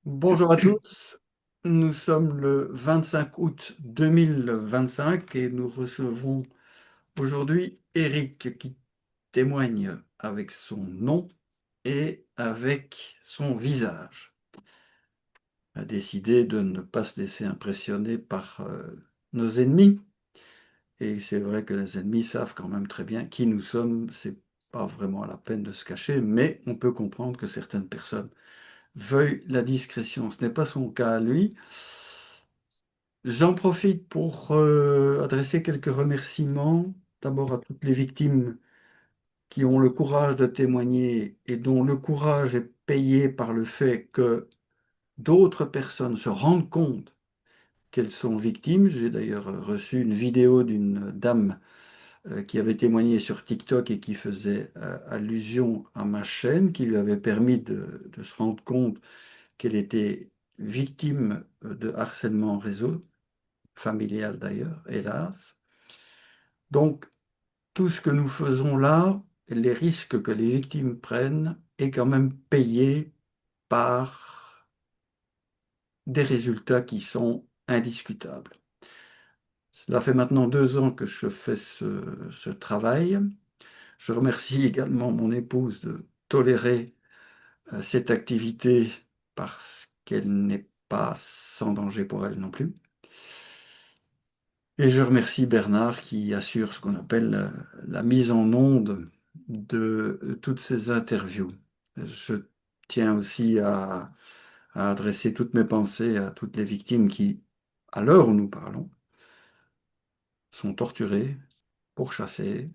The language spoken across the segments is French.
Bonjour à tous, nous sommes le 25 août 2025 et nous recevons aujourd'hui Eric qui témoigne avec son nom et avec son visage. Il a décidé de ne pas se laisser impressionner par nos ennemis et c'est vrai que les ennemis savent quand même très bien qui nous sommes, c'est pas vraiment la peine de se cacher, mais on peut comprendre que certaines personnes veuillent la discrétion. Ce n'est pas son cas à lui. J'en profite pour adresser quelques remerciements, d'abord à toutes les victimes qui ont le courage de témoigner et dont le courage est payé par le fait que d'autres personnes se rendent compte qu'elles sont victimes. J'ai d'ailleurs reçu une vidéo d'une dame qui avait témoigné sur TikTok et qui faisait allusion à ma chaîne, qui lui avait permis de se rendre compte qu'elle était victime de harcèlement en réseau, familial d'ailleurs, hélas. Donc, tout ce que nous faisons là, les risques que les victimes prennent, est quand même payé par des résultats qui sont indiscutables. Cela fait maintenant 2 ans que je fais ce travail. Je remercie également mon épouse de tolérer cette activité parce qu'elle n'est pas sans danger pour elle non plus. Et je remercie Bernard qui assure ce qu'on appelle la mise en onde de toutes ces interviews. Je tiens aussi à adresser toutes mes pensées à toutes les victimes qui, à l'heure où nous parlons, sont torturées, pourchassées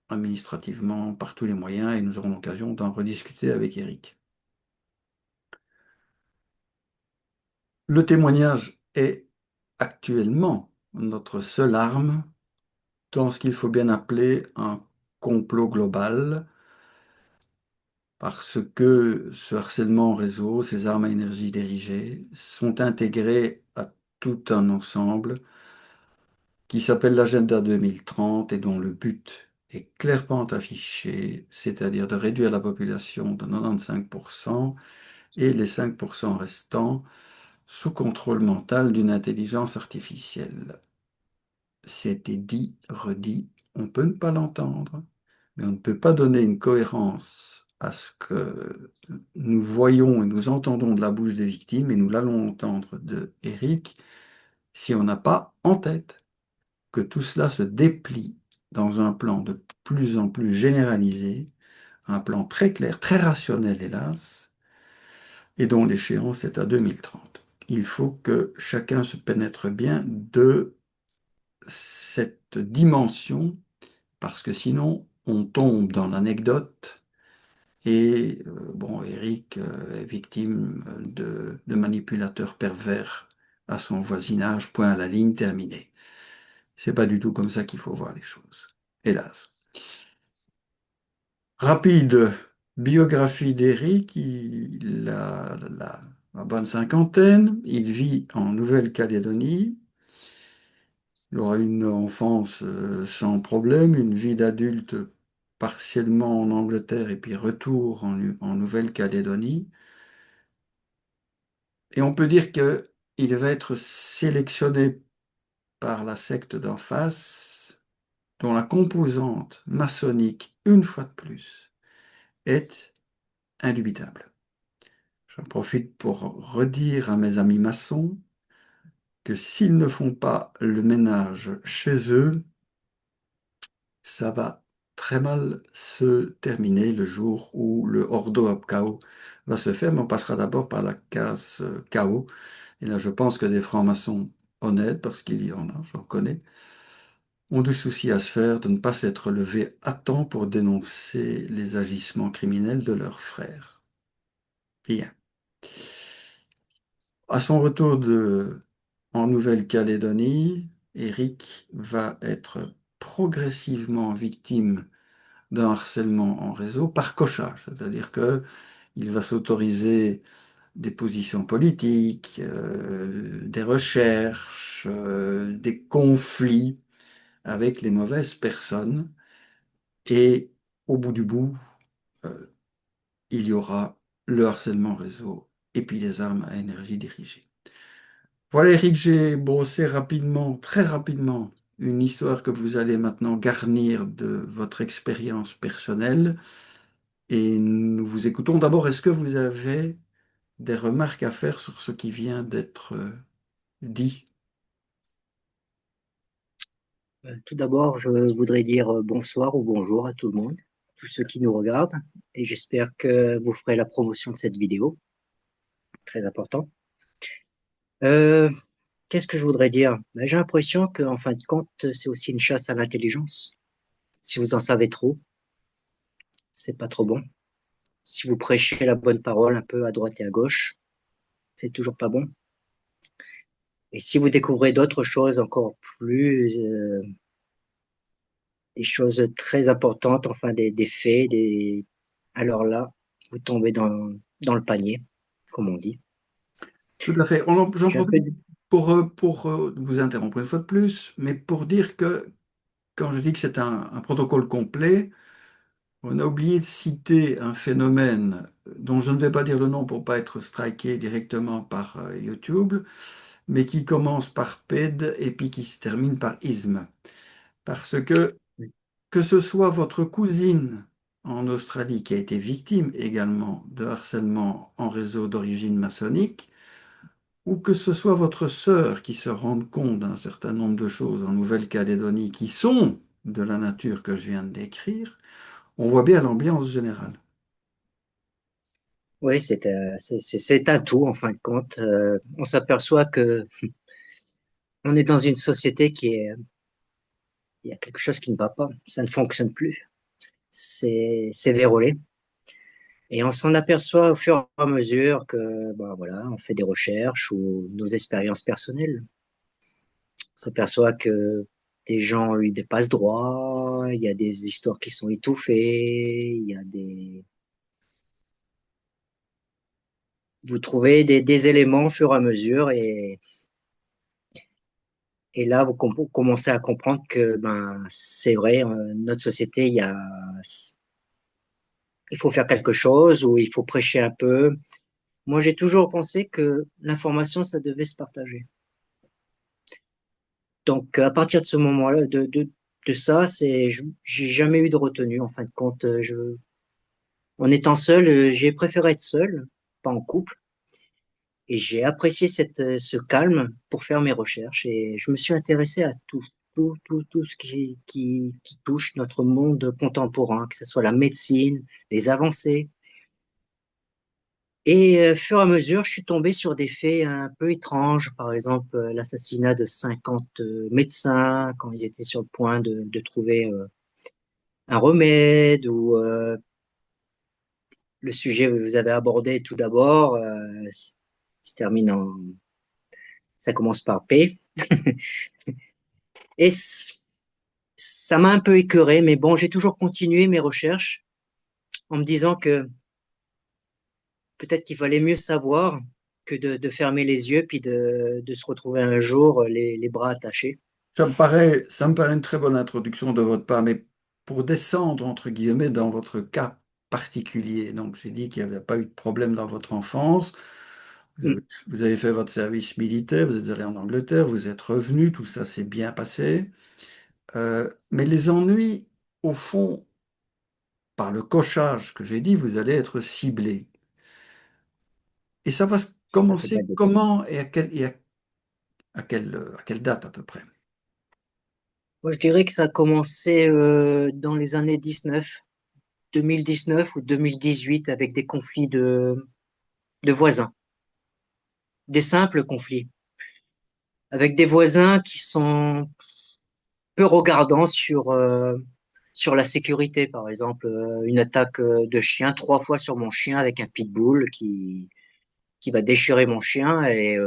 administrativement par tous les moyens et nous aurons l'occasion d'en rediscuter avec Eric. Le témoignage est actuellement notre seule arme dans ce qu'il faut bien appeler un complot global, parce que ce harcèlement en réseau, ces armes à énergie dirigée, sont intégrées à tout un ensemble qui s'appelle l'Agenda 2030 et dont le but est clairement affiché, c'est-à-dire de réduire la population de 95% et les 5% restants sous contrôle mental d'une intelligence artificielle. C'était dit, redit, on peut ne pas l'entendre, mais on ne peut pas donner une cohérence à ce que nous voyons et nous entendons de la bouche des victimes, et nous l'allons entendre de Eric, si on n'a pas en tête que tout cela se déplie dans un plan de plus en plus généralisé, un plan très clair, très rationnel hélas, et dont l'échéance est à 2030. Il faut que chacun se pénètre bien de cette dimension parce que sinon on tombe dans l'anecdote et bon, Eric est victime de manipulateurs pervers à son voisinage, point à la ligne, terminé. C'est pas du tout comme ça qu'il faut voir les choses, hélas. Rapide biographie d'Eric, il a la bonne cinquantaine, il vit en Nouvelle-Calédonie. Il aura une enfance sans problème, une vie d'adulte partiellement en Angleterre et puis retour en Nouvelle-Calédonie. Et on peut dire qu'il va être sélectionné par la secte d'en face, dont la composante maçonnique, une fois de plus, est indubitable. J'en profite pour redire à mes amis maçons que s'ils ne font pas le ménage chez eux, ça va très mal se terminer le jour où le Ordo ab Chao va se faire, mais on passera d'abord par la case chaos. Et là, je pense que des francs-maçons honnêtes, parce qu'il y en a, j'en connais, ont du souci à se faire de ne pas s'être levés à temps pour dénoncer les agissements criminels de leurs frères. Bien. À son retour en Nouvelle-Calédonie, Eric va être progressivement victime d'un harcèlement en réseau par cochage, c'est-à-dire que il va s'autoriser des positions politiques, des recherches, des conflits avec les mauvaises personnes, et au bout du bout, il y aura le harcèlement réseau et puis les armes à énergie dirigée. Voilà, Eric, j'ai brossé rapidement, très rapidement, une histoire que vous allez maintenant garnir de votre expérience personnelle. Et nous vous écoutons. D'abord, est-ce que vous avez des remarques à faire sur ce qui vient d'être dit? Tout d'abord, je voudrais dire bonsoir ou bonjour à tout le monde, tous ceux qui nous regardent, et j'espère que vous ferez la promotion de cette vidéo, très important. Euh, Qu'est-ce que je voudrais dire? Ben, j'ai l'impression qu'en fin de compte, c'est aussi une chasse à l'intelligence. Si vous en savez trop, c'est pas trop bon. Si vous prêchez la bonne parole un peu à droite et à gauche, c'est toujours pas bon. Et si vous découvrez d'autres choses encore plus, des choses très importantes, enfin des faits, alors là, vous tombez dans le panier, comme on dit. Tout à fait. J'en J'ai un peu profite pour vous interrompre une fois de plus, mais pour dire que quand je dis que c'est un protocole complet, on a oublié de citer un phénomène dont je ne vais pas dire le nom pour pas être striké directement par YouTube, mais qui commence par PED et puis qui se termine par ISM. Parce que ce soit votre cousine en Australie qui a été victime également de harcèlement en réseau d'origine maçonnique, ou que ce soit votre sœur qui se rende compte d'un certain nombre de choses en Nouvelle-Calédonie qui sont de la nature que je viens de décrire, on voit bien l'ambiance générale. Oui, c'est un tout, en fin de compte. On s'aperçoit que on est dans une société il y a quelque chose qui ne va pas. Ça ne fonctionne plus. C'est vérolé. Et on s'en aperçoit au fur et à mesure que, bah voilà, on fait des recherches ou nos expériences personnelles. On s'aperçoit que des gens ont eu des passe-droits, il y a des histoires qui sont étouffées, il y a vous trouvez des éléments au fur et à mesure et là, commencez à comprendre que, ben, c'est vrai, notre société, il faut faire quelque chose ou il faut prêcher un peu. Moi, j'ai toujours pensé que l'information, ça devait se partager. Donc, à partir de ce moment-là, de ça, j'ai jamais eu de retenue. En fin de compte, en étant seul, j'ai préféré être seul, pas en couple, et j'ai apprécié ce calme pour faire mes recherches. Et je me suis intéressé à tout ce qui touche notre monde contemporain, que ce soit la médecine, les avancées. Et au fur et à mesure, je suis tombé sur des faits un peu étranges, par exemple l'assassinat de 50 médecins quand ils étaient sur le point de trouver un remède, ou le sujet que vous avez abordé tout d'abord, se termine ça commence par P. Et ça m'a un peu écœuré, mais bon, j'ai toujours continué mes recherches en me disant que peut-être qu'il valait mieux savoir que de fermer les yeux puis de se retrouver un jour les bras attachés. Ça me paraît une très bonne introduction de votre part, mais pour descendre, entre guillemets, dans votre cas particulier, donc j'ai dit qu'il n'y avait pas eu de problème dans votre enfance, Mm. vous avez fait votre service militaire, vous êtes allé en Angleterre, vous êtes revenu, tout ça s'est bien passé. Mais les ennuis, au fond, par le cochage que j'ai dit, vous allez être ciblé. Et ça va Ça fait pas commencer de doute. comment et à quelle date à peu près? Moi, je dirais que ça a commencé dans les années 2019 ou 2018 avec des conflits de voisins, des simples conflits, avec des voisins qui sont peu regardants sur la sécurité. Par exemple, une attaque de chien, 3 fois sur mon chien avec un pitbull qui va déchirer mon chien. Et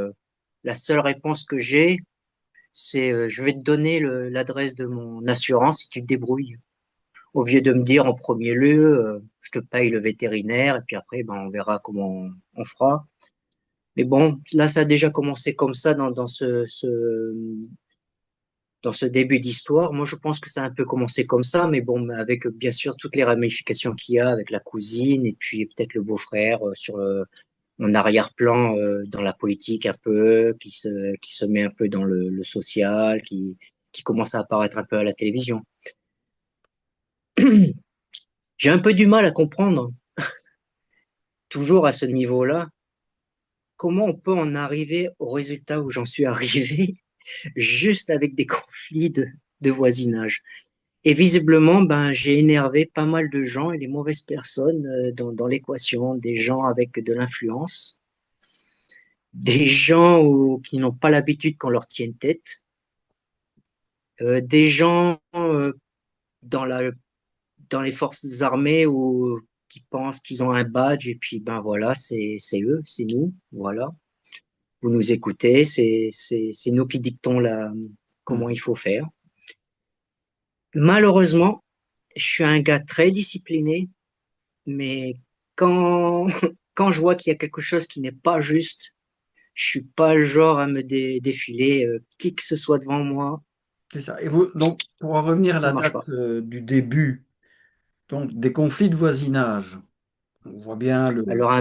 la seule réponse que j'ai, c'est je vais te donner l'adresse de mon assurance si tu te débrouilles. Au lieu de me dire en premier lieu, je te paye le vétérinaire et puis après, ben, on verra comment on fera. Mais bon, là, ça a déjà commencé comme ça dans ce début d'histoire. Moi, je pense que ça a un peu commencé comme ça, mais bon, avec bien sûr toutes les ramifications qu'il y a avec la cousine et puis peut-être le beau-frère sur en arrière-plan dans la politique un peu, qui se met un peu dans le social, qui commence à apparaître un peu à la télévision. J'ai un peu du mal à comprendre, toujours à ce niveau-là, comment on peut en arriver au résultat où j'en suis arrivé, juste avec des conflits de voisinage. Et visiblement, ben, j'ai énervé pas mal de gens et des mauvaises personnes dans l'équation, des gens avec de l'influence, des gens qui n'ont pas l'habitude qu'on leur tienne tête, des gens dans dans les forces armées qui pensent qu'ils ont un badge et puis ben voilà, c'est eux, c'est nous, voilà. Vous nous écoutez, c'est nous qui dictons comment il Mhm. faut faire. Malheureusement, je suis un gars très discipliné, mais quand, quand je vois qu'il y a quelque chose qui n'est pas juste, je suis pas le genre à me défiler qui que ce soit devant moi, C'est ça. Et vous, donc, pour en revenir à ça la marche date pas. du début, donc des conflits de voisinage, on voit bien le... Alors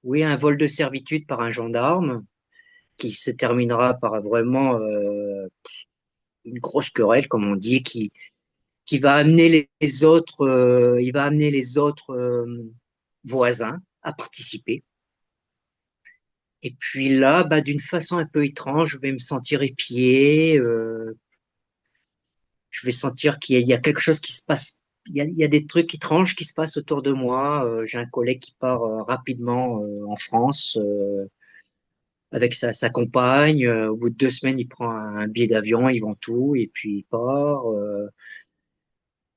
oui, un vol de servitude par un gendarme qui se terminera par vraiment une grosse querelle, comme on dit, qui va amener les autres, il va amener les autres voisins à participer. Et puis là, bah, d'une façon un peu étrange, je vais me sentir épié. Je vais sentir il y a quelque chose qui se passe. Il y a des trucs étranges qui se passent autour de moi. J'ai un collègue qui part rapidement en France avec sa compagne. Au bout de 2 semaines, il prend un billet d'avion, il vend tout et puis il part.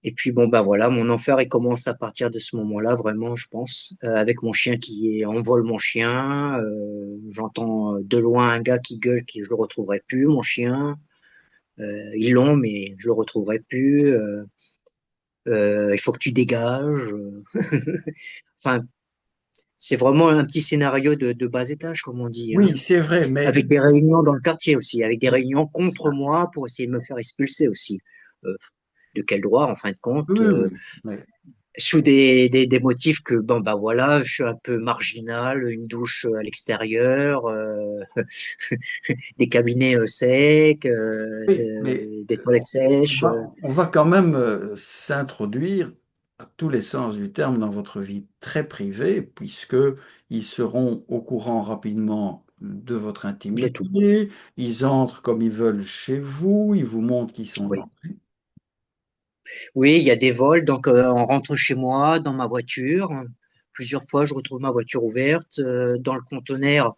Et puis bon, bah voilà, mon enfer, il commence à partir de ce moment-là, vraiment, je pense, avec mon chien qui envole mon chien. J'entends de loin un gars qui gueule qui je le retrouverai plus, mon chien. Ils l'ont, mais je le retrouverai plus. Il faut que tu dégages. Enfin, c'est vraiment un petit scénario de bas étage, comme on dit, hein. Oui, c'est vrai, mais... Avec des réunions dans le quartier aussi, avec des réunions contre moi pour essayer de me faire expulser aussi. Euh, de quel droit, en fin de compte? Oui, oui, mais Sous des motifs que, bon, bah voilà, je suis un peu marginal, une douche à l'extérieur, des cabinets secs, oui, mais des toilettes sèches. on va quand même s'introduire à tous les sens du terme dans votre vie très privée, puisque ils seront au courant rapidement de votre De tout. intimité, ils entrent comme ils veulent chez vous, ils vous montrent qu'ils sont Oui. entrés. Oui, il y a des vols, donc on rentre chez moi, dans ma voiture. Plusieurs fois, je retrouve ma voiture ouverte. Dans le conteneur,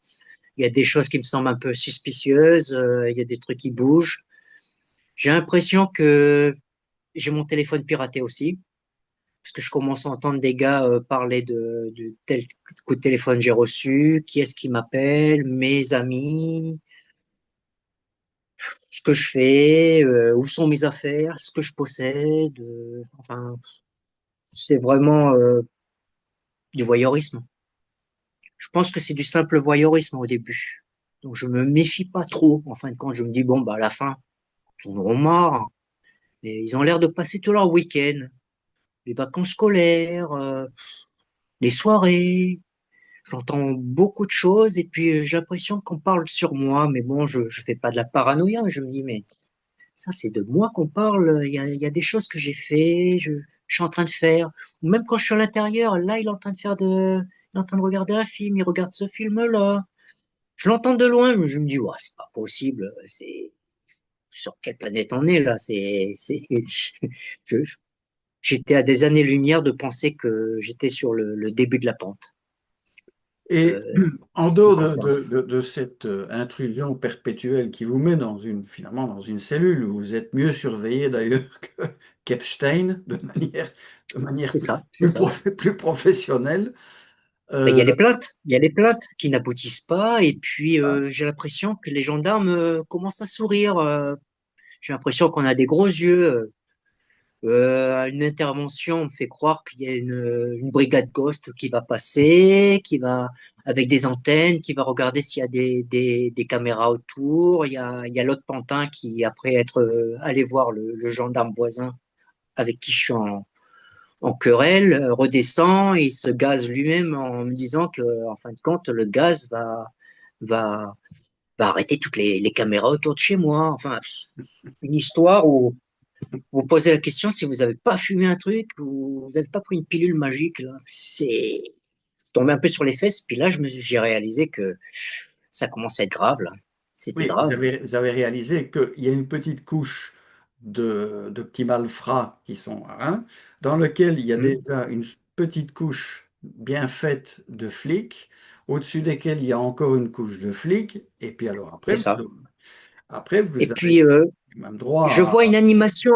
il y a des choses qui me semblent un peu suspicieuses. Il y a des trucs qui bougent. J'ai l'impression que j'ai mon téléphone piraté aussi, parce que je commence à entendre des gars parler de tel coup de téléphone j'ai reçu, qui est-ce qui m'appelle, mes amis, ce que je fais, où sont mes affaires, ce que je possède. Enfin, c'est vraiment du voyeurisme. Je pense que c'est du simple voyeurisme au début. Donc je me méfie pas trop. En fin de compte, je me dis bon bah à la fin, ils en auront marre. Mais ils ont l'air de passer tout leur week-end, les vacances scolaires, les soirées. J'entends beaucoup de choses et puis j'ai l'impression qu'on parle sur moi. Mais bon, je fais pas de la paranoïa. Je me dis mais ça c'est de moi qu'on parle. Il y a des choses que j'ai fait, je suis en train de faire. Ou même quand je suis à l'intérieur, là il est en train de il est en train de regarder un film. Il regarde ce film-là. Je l'entends de loin, mais je me dis, ouais, c'est pas possible. C'est sur quelle planète on est là? Je- je- J'étais à des années-lumière de penser que j'étais sur le début de la pente. Et Euh, en c'est dehors comme ça. de cette intrusion perpétuelle qui vous met finalement dans une cellule où vous êtes mieux surveillé d'ailleurs qu'Epstein de manière C'est ça, c'est ça. plus professionnelle, Ben, il y a euh, les plaintes, il y a les plaintes qui n'aboutissent pas, et puis ah, j'ai l'impression que les gendarmes commencent à sourire. J'ai l'impression qu'on a des gros yeux. Une intervention me fait croire qu'il y a une brigade ghost qui va passer, qui va avec des antennes, qui va regarder s'il y a des caméras autour. Il y a l'autre pantin qui, après être allé voir le gendarme voisin avec qui je suis en querelle, redescend et il se gaze lui-même en me disant que, en fin de compte, le gaz va, va arrêter toutes les caméras autour de chez moi. Enfin, une histoire où vous posez la question si vous n'avez pas fumé un truc ou vous n'avez pas pris une pilule magique. Là. C'est tombé un peu sur les fesses, puis là, j'ai réalisé que ça commençait à être grave. Là. C'était Oui, grave. vous avez réalisé qu'il y a une petite couche de petits malfrats qui sont hein, dans lequel il y a Hmm. déjà une petite couche bien faite de flics, au-dessus desquels il y a encore une couche de flics, et puis alors C'est ça. après, Et vous avez puis, même je droit vois à... une animation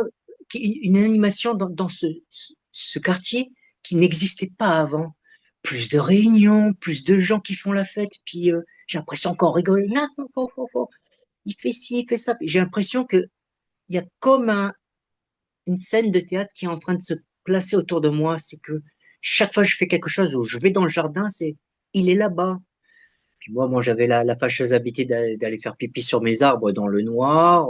dans ce quartier qui n'existait pas avant. Plus de réunions, plus de gens qui font la fête, puis j'ai l'impression qu'on rigole. Ah, oh, oh, oh, oh. Il fait ci, il fait ça. J'ai l'impression que il y a comme une scène de théâtre qui est en train de se placer autour de moi. C'est que chaque fois que je fais quelque chose ou je vais dans le jardin, c'est il est là-bas. Puis moi j'avais la fâcheuse habitude d'aller faire pipi sur mes arbres dans le noir.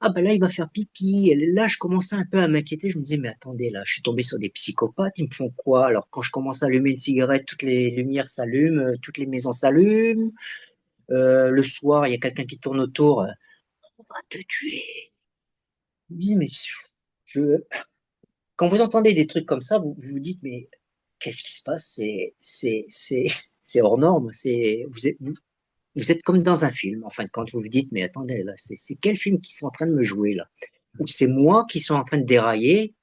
Ah ben là, il va faire pipi. Et là, je commençais un peu à m'inquiéter. Je me disais, mais attendez, là, je suis tombé sur des psychopathes. Ils me font quoi? Alors, quand je commence à allumer une cigarette, toutes les lumières s'allument, toutes les maisons s'allument. Le soir, il y a quelqu'un qui tourne autour. On va te tuer. Je me dis, mais je... quand vous entendez des trucs comme ça, vous vous dites, mais qu'est-ce qui se passe? C'est hors norme. Vous êtes comme dans un film, en fin de compte, vous vous dites, mais attendez, là, c'est quel film qui sont en train de me jouer, là? Ou c'est moi qui suis en train de dérailler?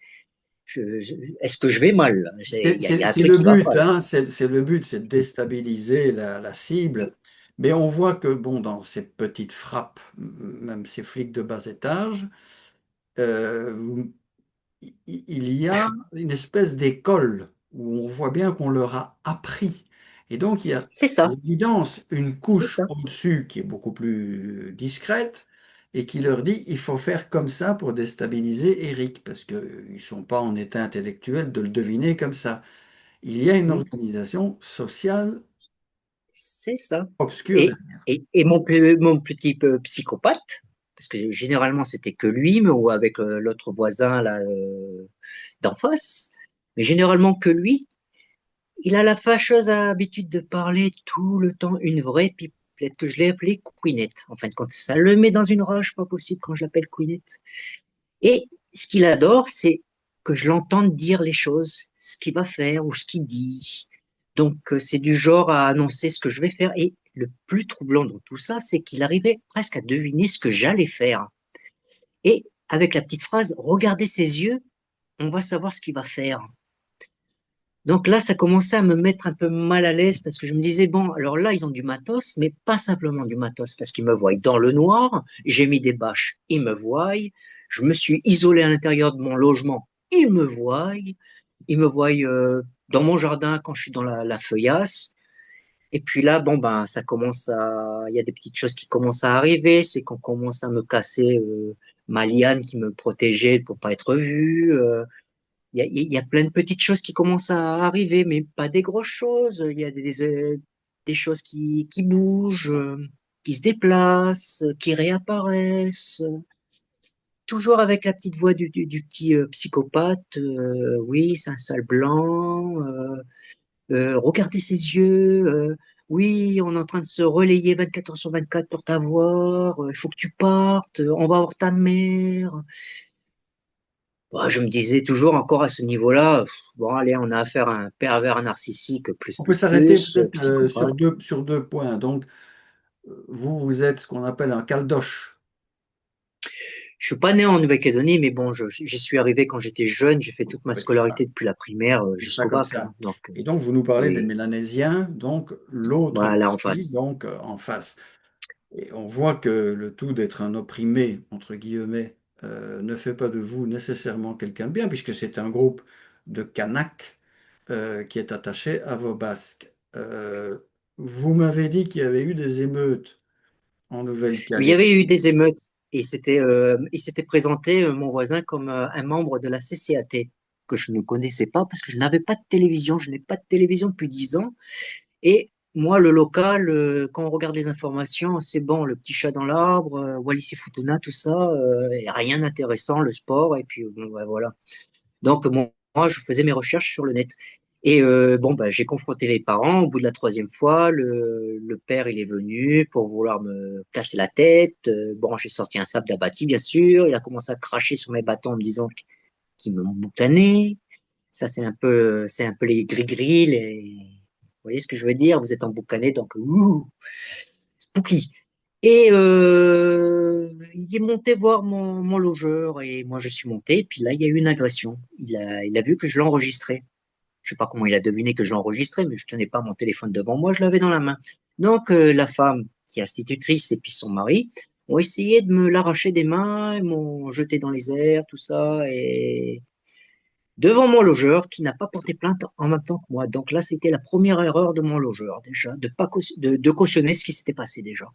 Est-ce que je vais mal, là? Il y a un C'est truc le qui va pas, but, là. hein, c'est le but, c'est de déstabiliser la cible. Mais on voit que, bon, dans ces petites frappes, même ces flics de bas étage, euh, il y a une espèce d'école où on voit bien qu'on leur a appris. Et donc, il y a C'est à ça, l'évidence une c'est couche ça. au-dessus qui est beaucoup plus discrète et qui leur dit il faut faire comme ça pour déstabiliser Eric, parce qu'ils ne sont pas en état intellectuel de le deviner comme ça. Il y a une Hmm. organisation sociale C'est ça. obscure. Et mon petit psychopathe, parce que généralement c'était que lui, mais ou avec l'autre voisin là d'en face, mais généralement que lui, il a la fâcheuse habitude de parler tout le temps une vraie pipelette que je l'ai appelée Queenette. En fin de compte, ça le met dans une rage pas possible quand je l'appelle Queenette. Et ce qu'il adore, c'est que je l'entende dire les choses, ce qu'il va faire ou ce qu'il dit. Donc, c'est du genre à annoncer ce que je vais faire. Et le plus troublant dans tout ça, c'est qu'il arrivait presque à deviner ce que j'allais faire. Et avec la petite phrase, regardez ses yeux, on va savoir ce qu'il va faire. Donc là, ça commençait à me mettre un peu mal à l'aise parce que je me disais, bon, alors là, ils ont du matos, mais pas simplement du matos parce qu'ils me voient dans le noir, j'ai mis des bâches, ils me voient, je me suis isolé à l'intérieur de mon logement, ils me voient dans mon jardin quand je suis dans la feuillasse. Et puis là, bon, ben, il y a des petites choses qui commencent à arriver, c'est qu'on commence à me casser ma liane qui me protégeait pour pas être vu. Il y a plein de petites choses qui commencent à arriver, mais pas des grosses choses. Il y a des choses qui bougent, qui se déplacent, qui réapparaissent. Toujours avec la petite voix du petit psychopathe. Oui, c'est un sale blanc. Regardez ses yeux. Oui, on est en train de se relayer 24 heures sur 24 pour t'avoir. Il faut que tu partes. On va voir ta mère. Bah, je me disais toujours encore à ce niveau-là, bon, allez, on a affaire à un pervers narcissique, On peut s'arrêter peut-être psychopathe. sur deux points. Donc, vous, vous êtes ce qu'on appelle un caldoche. Je suis pas né en Nouvelle-Calédonie, mais bon, j'y suis arrivé quand j'étais jeune. J'ai fait toute ma Oui, c'est ça. scollarité depuis la primaire C'est ça jusqu'au comme bac. ça. Hein. Donc, Et donc, vous nous parlez des oui, Mélanésiens, donc l'autre voilà, en partie, face. donc en face. Et on voit que le tout d'être un opprimé, entre guillemets, ne fait pas de vous nécessairement quelqu'un de bien, puisque c'est un groupe de Kanaks qui est attaché à vos Basques. Vous m'avez dit qu'il y avait eu des émeutes en Mais il y avait eu Nouvelle-Calédonie. des émeutes et il s'était présenté, mon voisin, comme un membre de la CCAT que je ne connaissais pas parce que je n'avais pas de télévision. Je n'ai pas de télévision depuis 10 ans. Et moi, le local, quand on regarde les informations, c'est bon, le petit chat dans l'arbre, Wallis et Futuna, tout ça, y a rien d'intéressant, le sport, et puis bon, ouais, voilà. Donc, mon je faisais mes recherches sur le net. Et bon, bah, j'ai confronté les parents. Au bout de la troisième fois, le père, il est venu pour vouloir me casser la tête. Bon, j'ai sorti un sabre d'Abati, bien sûr. Il a commencé à cracher sur mes bâtons en me disant qu'il me boucanait. Ça, c'est un peu les gris-gris, vous voyez ce que je veux dire? Vous êtes emboucané, donc, spooky. Et il est monté voir mon logeur et moi je suis monté. Et puis là, il y a eu une agression. Il a vu que je l'enregistrais. Je sais pas comment il a deviné que je l'enregistrais, mais je tenais pas mon téléphone devant moi, je l'avais dans la main. Donc la femme qui est institutrice et puis son mari ont essayé de me l'arracher des mains, ils m'ont jeté dans les airs, tout ça, et devant mon logeur qui n'a pas porté plainte en même temps que moi. Donc là, c'était la première erreur de mon logeur déjà, de cautionner ce qui s'était passé déjà.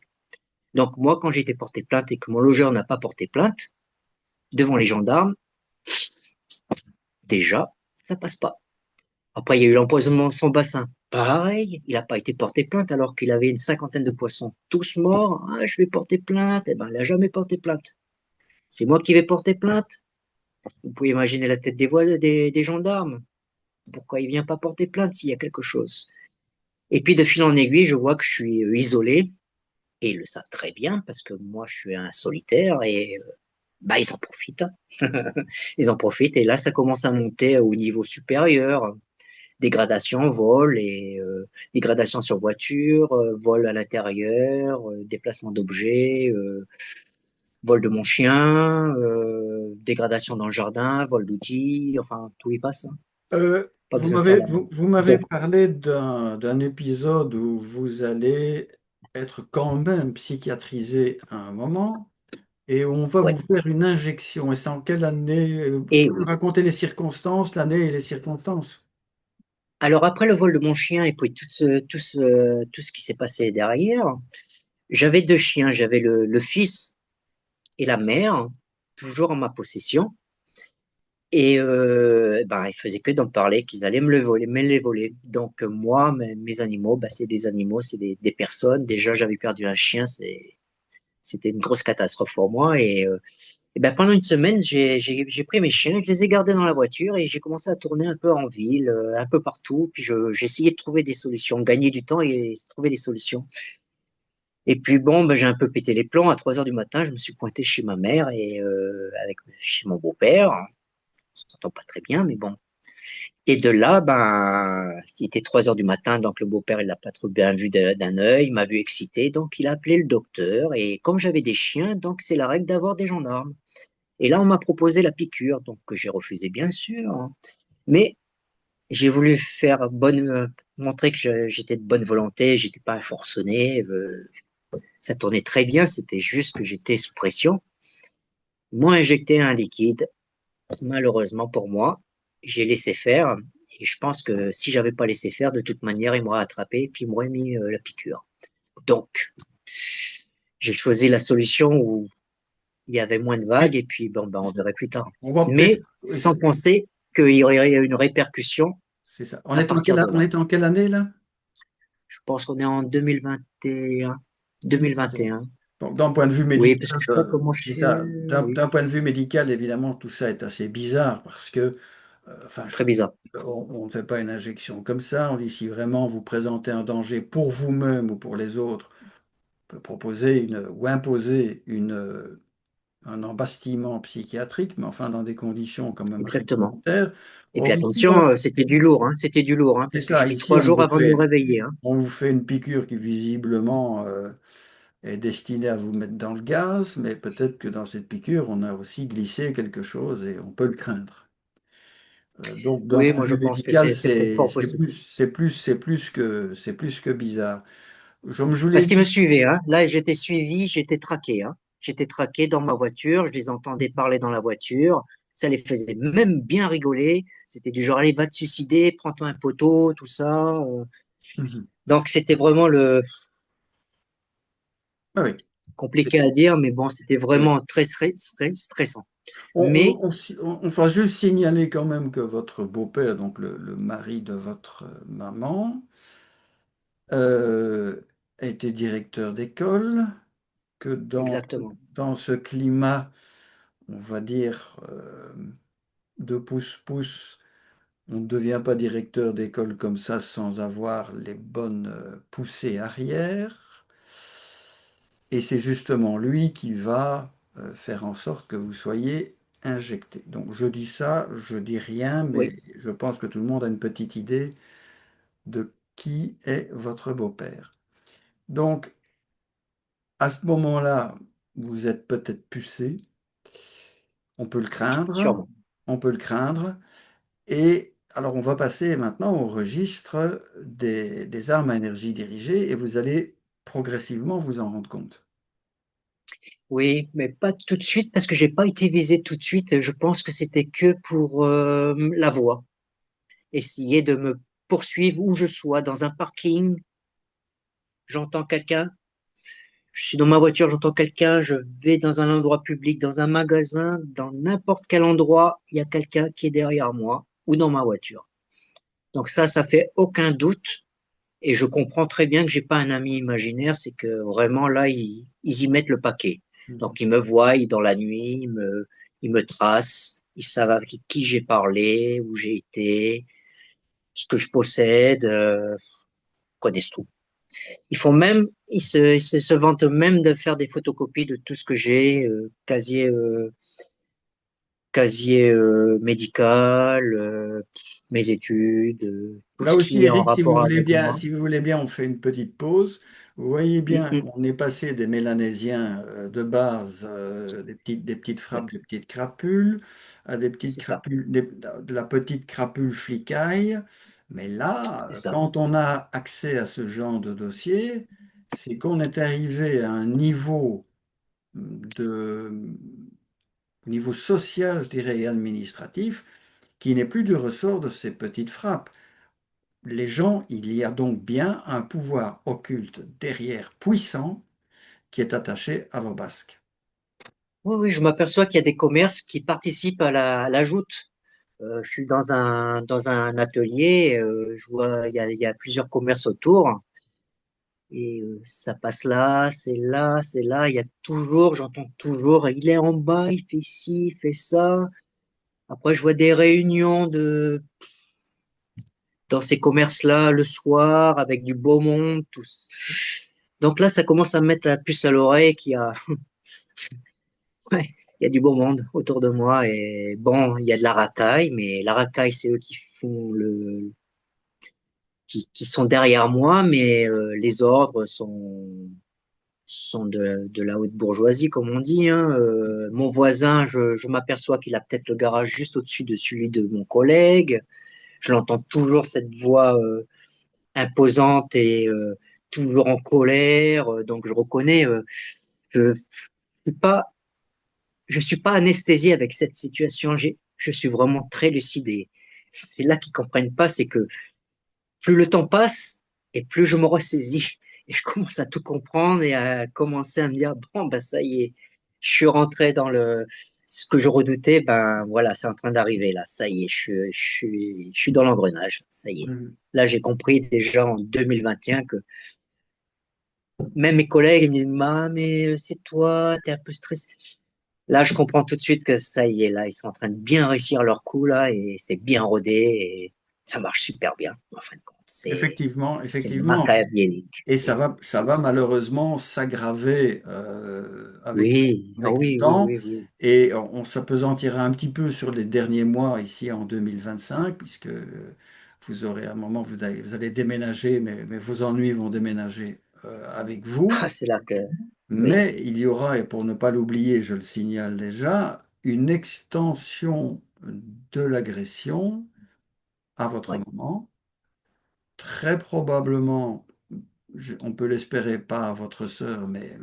Donc moi, quand j'ai été porté plainte et que mon logeur n'a pas porté plainte devant les gendarmes, déjà, ça passe pas. Après, il y a eu l'empoisonnement de son bassin. Pareil, il n'a pas été porté plainte alors qu'il avait une cinquantaine de poissons tous morts. Ah, je vais porter plainte. Eh ben, il n'a jamais porté plainte. C'est moi qui vais porter plainte. Vous pouvez imaginer la tête des gendarmes. Pourquoi il vient pas porter plainte s'il y a quelque chose? Et puis, de fil en aiguille, je vois que je suis isolé. Et ils le savent très bien parce que moi, je suis un solitaire et bah, ils en profitent. Ils en profitent. Et là, ça commence à monter au niveau supérieur. Dégradation, vol et dégradation sur voiture, vol à l'intérieur, déplacement d'objets, vol de mon chien, dégradation dans le jardin, vol d'outils, enfin tout y passe, hein. Pas besoin de faire la. Vous m'avez Bon, parlé d'un épisode où vous allez être quand même psychiatrisé à un moment et où on va ouais. vous faire une injection. Et c'est en quelle année? Vous Et pouvez me oui. raconter les circonstances, l'année et les circonstances? Alors après le vol de mon chien et puis tout ce qui s'est passé derrière, j'avais deux chiens, j'avais le fils et la mère, toujours en ma possession. Et ben, ils faisaient que d'en parler, qu'ils allaient me les voler. Donc moi, mes animaux, ben, c'est des animaux, c'est des personnes. Déjà, j'avais perdu un chien, c'était une grosse catastrophe pour moi. Et ben, pendant une semaine, j'ai pris mes chiens, je les ai gardés dans la voiture et j'ai commencé à tourner un peu en ville, un peu partout. Puis j'ai essayé de trouver des solutions, gagner du temps et trouver des solutions. Et puis bon, ben, j'ai un peu pété les plombs. À 3 heures du matin, je me suis pointé chez ma mère et chez mon beau-père. On s'entend pas très bien, mais bon. Et de là, ben, il était 3 heures du matin, donc le beau-père, il l'a pas trop bien vu d'un œil, il m'a vu excité, donc il a appelé le docteur. Et comme j'avais des chiens, donc c'est la règle d'avoir des gendarmes. Et là, on m'a proposé la piqûre, donc que j'ai refusé, bien sûr, hein. Mais j'ai voulu montrer que j'étais de bonne volonté, j'étais pas un forcené. Ça tournait très bien, c'était juste que j'étais sous pression. Ils m'ont injecté un liquide. Malheureusement pour moi, j'ai laissé faire. Et je pense que si j'avais pas laissé faire, de toute manière, il m'aurait attrapé et puis il m'aurait mis la piqûre. Donc, j'ai choisi la solution où il y avait moins de vagues Oui, et puis bon, ben, on verrait plus tard. on va peut-être. Mais sans penser qu'il y aurait une répercussion C'est ça. à partir de On là. est en quelle année là? Je pense qu'on est en 2021. 2021. 2021. Donc, d'un point de vue Oui, médical, parce que je sais pas comment je c'est suis. ça. Oui, D'un point de vue médical, évidemment, tout ça est assez bizarre parce que, enfin, très bizarre. on ne fait pas une injection comme ça. On dit si vraiment vous présentez un danger pour vous-même ou pour les autres, on peut proposer ou imposer un embastillement psychiatrique, mais enfin dans des conditions quand même Exactement. réglementaires. Et puis Or, ici, attention, c'était du lourd, hein, c'était du lourd, hein, c'est parce que ça. j'ai mis Ici, 3 jours avant de me réveiller, hein. on vous fait une piqûre qui visiblement est destinée à vous mettre dans le gaz, mais peut-être que dans cette piqûre, on a aussi glissé quelque chose et on peut le craindre. Donc, d'un Oui, point moi de je vue pense que médical, c'est peut-être fort possible. c'est plus que bizarre. Comme je vous l'ai Parce qu'ils me dit, suivaient, hein. Là, j'étais suivi, j'étais traqué, hein. J'étais traqué dans ma voiture, je les entendais parler dans la voiture. Ça les faisait même bien rigoler. C'était du genre, allez, va te suicider, prends-toi un poteau, tout ça. mhm. Donc, c'était vraiment le Ah oui, c'est- compliqué à dire, mais bon, c'était oui, oui. vraiment très stressant. Mais, On va juste signaler quand même que votre beau-père, donc le mari de votre maman, euh, était directeur d'école, que exactement. dans ce climat, on va dire, de pouce-pouce, On ne devient pas directeur d'école comme ça sans avoir les bonnes poussées arrière. Et c'est justement lui qui va faire en sorte que vous soyez injecté. Donc je dis ça, je dis rien, mais Oui, je pense que tout le monde a une petite idée de qui est votre beau-père. Donc à ce moment-là, vous êtes peut-être pucé, on peut le craindre, sûrement. on peut le craindre. Et alors on va passer maintenant au registre des armes à énergie dirigée et vous allez progressivement vous en rendre compte. Oui, mais pas tout de suite parce que j'ai pas été visé tout de suite. Je pense que c'était que pour la voie. Essayer de me poursuivre où je sois, dans un parking, j'entends quelqu'un, je suis dans ma voiture, j'entends quelqu'un, je vais dans un endroit public, dans un magasin, dans n'importe quel endroit, il y a quelqu'un qui est derrière moi ou dans ma voiture. Donc ça fait aucun doute. Et je comprends très bien que j'ai pas un ami imaginaire, c'est que vraiment là, ils y mettent le paquet. Mhm. Donc ils me voient dans la nuit, ils me tracent, ils savent avec qui j'ai parlé, où j'ai été, ce que je possède, connaissent tout. Se vantent même de faire des photocopies de tout ce que j'ai, casier médical, mes études, tout Là ce aussi, qui est en Eric, si vous rapport voulez avec bien, moi. si vous voulez bien, on fait une petite pause. Vous voyez Mm, bien mm, qu'on est passé des Mélanésiens de base, des petites ouais, frappes, des petites crapules, à des petites c'est ça, crapules, de la petite crapule flicaille. Mais là, c'est ça. quand on a accès à ce genre de dossier, c'est qu'on est arrivé à un niveau au niveau social, je dirais, et administratif, qui n'est plus du ressort de ces petites frappes. Les gens, il y a donc bien un pouvoir occulte derrière, puissant, qui est attaché à vos basques. Oui, oui, je m'aperçois qu'il y a des commerces qui participent à à la joute. Je suis dans un atelier, je vois, il y a plusieurs commerces autour, et ça passe là, c'est là, c'est là. Il y a toujours, j'entends toujours, il est en bas, il fait ci, il fait ça. Après, je vois des réunions dans ces commerces-là le soir avec du beau monde, tous. Donc là, ça commence à me mettre la puce à l'oreille qu'il y a, ouais, il y a du beau monde autour de moi et bon, il y a de la racaille, mais la racaille, c'est eux qui font qui sont derrière moi, mais les ordres sont de la haute bourgeoisie, comme on dit, hein. Mon voisin, je m'aperçois qu'il a peut-être le garage juste au-dessus de celui de mon collègue. Je l'entends toujours cette voix imposante et toujours en colère. Donc je reconnais, je suis pas, je suis pas anesthésié avec cette situation. Je suis vraiment très lucide. Et c'est là qu'ils comprennent pas, c'est que plus le temps passe et plus je me ressaisis et je commence à tout comprendre et à commencer à me dire bon ben ça y est, je suis rentré dans le ce que je redoutais, ben voilà, c'est en train d'arriver là, ça y est, je suis dans l'engrenage, ça y est. Mhm. Là, j'ai compris déjà en 2021 que même mes collègues ils me disent ah, mais c'est toi, t'es un peu stressé. Là, je comprends tout de suite que ça y est, là, ils sont en train de bien réussir leur coup là et c'est bien rodé et ça marche super bien en fin de compte. Effectivement, C'est effectivement. machiavélique. Et ça va malheureusement s'aggraver Oui, ah avec le oui, oui, temps. oui, oui. Et on s'apesantira un petit peu sur les derniers mois ici en 2025, puisque vous aurez un moment, vous allez déménager, mais vos ennuis vont déménager avec vous. Ah, c'est là que, oui, Mais il y aura, et pour ne pas l'oublier, je le signale déjà, une extension de l'agression à votre ouais, moment. Très probablement, on peut l'espérer pas à votre sœur, mais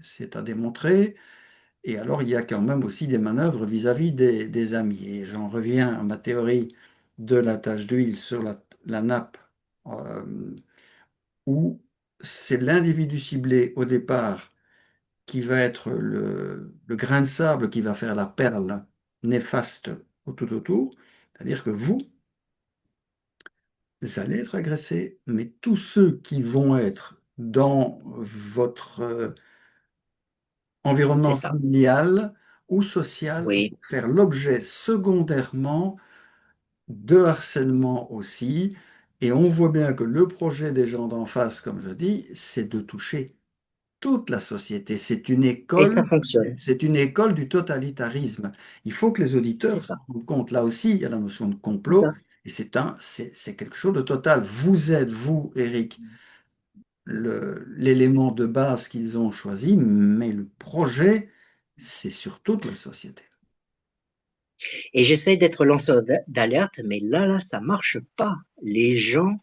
c'est à démontrer. Et alors, il y a quand même aussi des manœuvres vis-à-vis des amis. Et j'en reviens à ma théorie de la tache d'huile sur la nappe, euh, où c'est l'individu ciblé au départ qui va être le grain de sable qui va faire la perle néfaste tout autour. C'est-à-dire que vous allez être agressé, mais tous ceux qui vont être dans votre c'est environnement ça. familial ou social Oui, vont faire l'objet secondairement de harcèlement aussi. Et on voit bien que le projet des gens d'en face, comme je dis, c'est de toucher toute la société. Et ça fonctionne. C'est une école du totalitarisme. Il faut que les C'est auditeurs se ça, rendent compte. Là aussi, il y a la notion de c'est complot, ça. et c'est quelque chose de total. Vous êtes, vous, Eric, l'élément de base qu'ils ont choisi, mais le projet, c'est sur toute la société. Et j'essaie d'être lanceur d'alerte, mais là, ça marche pas. Les gens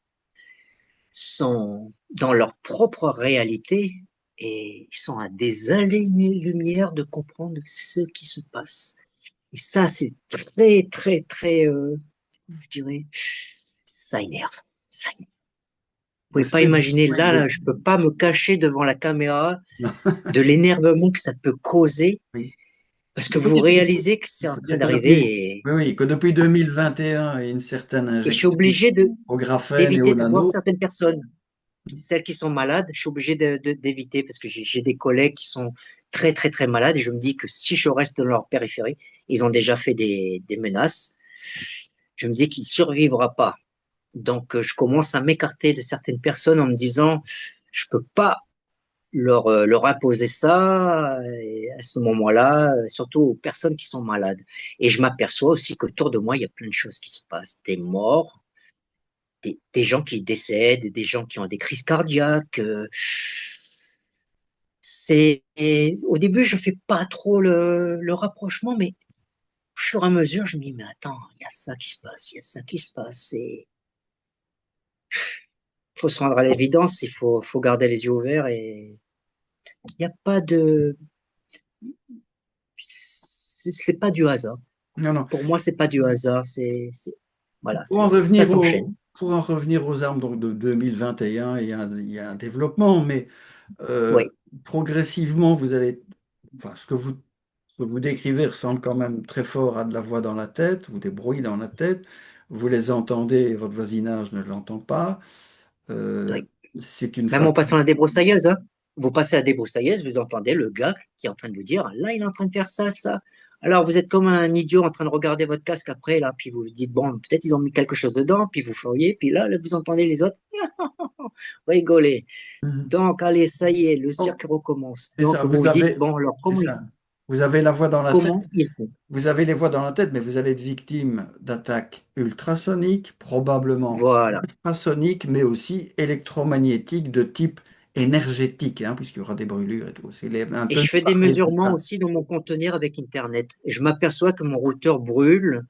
sont dans leur propre réalité et ils sont à des années-lumière de comprendre ce qui se passe. Et ça, c'est très, très, très, je dirais, ça énerve. Ça énerve. Vous Vous pouvez pas savez, imaginer, oui, là, je peux pas me cacher devant la caméra non, de l'énervement que ça peut causer oui. parce que Oui, vous réalisez que c'est il en faut train dire que depuis, d'arriver oui, oui, que depuis 2021 et une certaine et je suis injection obligé au graphène et d'éviter au de voir nano, certaines personnes. Celles qui sont malades, je suis obligé d'éviter parce que j'ai des collègues qui sont très, très, très malades et je me dis que si je reste dans leur périphérie, ils ont déjà fait des menaces, je me dis qu'il ne survivra pas. Donc, je commence à m'écarter de certaines personnes en me disant, je peux pas leur imposer ça et à ce moment-là, surtout aux personnes qui sont malades. Et je m'aperçois aussi qu'autour de moi, il y a plein de choses qui se passent, des morts, des gens qui décèdent, des gens qui ont des crises cardiaques. C'est au début, je fais pas trop le rapprochement, mais au fur et à mesure, je me dis, mais attends, il y a ça qui se passe, il y a ça qui se passe. Et il faut se rendre à l'évidence, faut garder les yeux ouverts et il n'y a pas de, c'est pas du hasard. non, non. Pour moi, c'est pas du hasard, voilà, Pour en ça revenir s'enchaîne. pour en revenir aux armes donc, de 2021, il y a un développement, mais euh, Oui, progressivement, vous allez, enfin, ce que vous décrivez ressemble quand même très fort à de la voix dans la tête ou des bruits dans la tête. Vous les entendez et votre voisinage ne l'entend pas. Euh, oui. c'est une Même en façon. passant la débroussailleuse, hein. Vous passez la débroussailleuse, vous entendez le gars qui est en train de vous dire, là, il est en train de faire ça, ça. Alors, vous êtes comme un idiot en train de regarder votre casque après, là, puis vous vous dites, bon, peut-être ils ont mis quelque chose dedans, puis vous feriez, puis là, vous entendez les autres rigoler. Mhm. Donc, allez, ça y est, le Oh, cirque recommence. c'est ça, Donc, vous vous dites, bon, alors, c'est comment ils ça. font? Vous avez la voix dans la tête. Comment ils font? Vous avez les voix dans la tête, mais vous allez être victime d'attaques ultrasoniques, probablement Voilà. infrasoniques, mais aussi électromagnétiques de type énergétique, hein, puisqu'il y aura des brûlures et tout. Un Et peu je nous fais des parler de mesurements ça. aussi dans mon conteneur avec Internet. Et je m'aperçois que mon routeur brûle,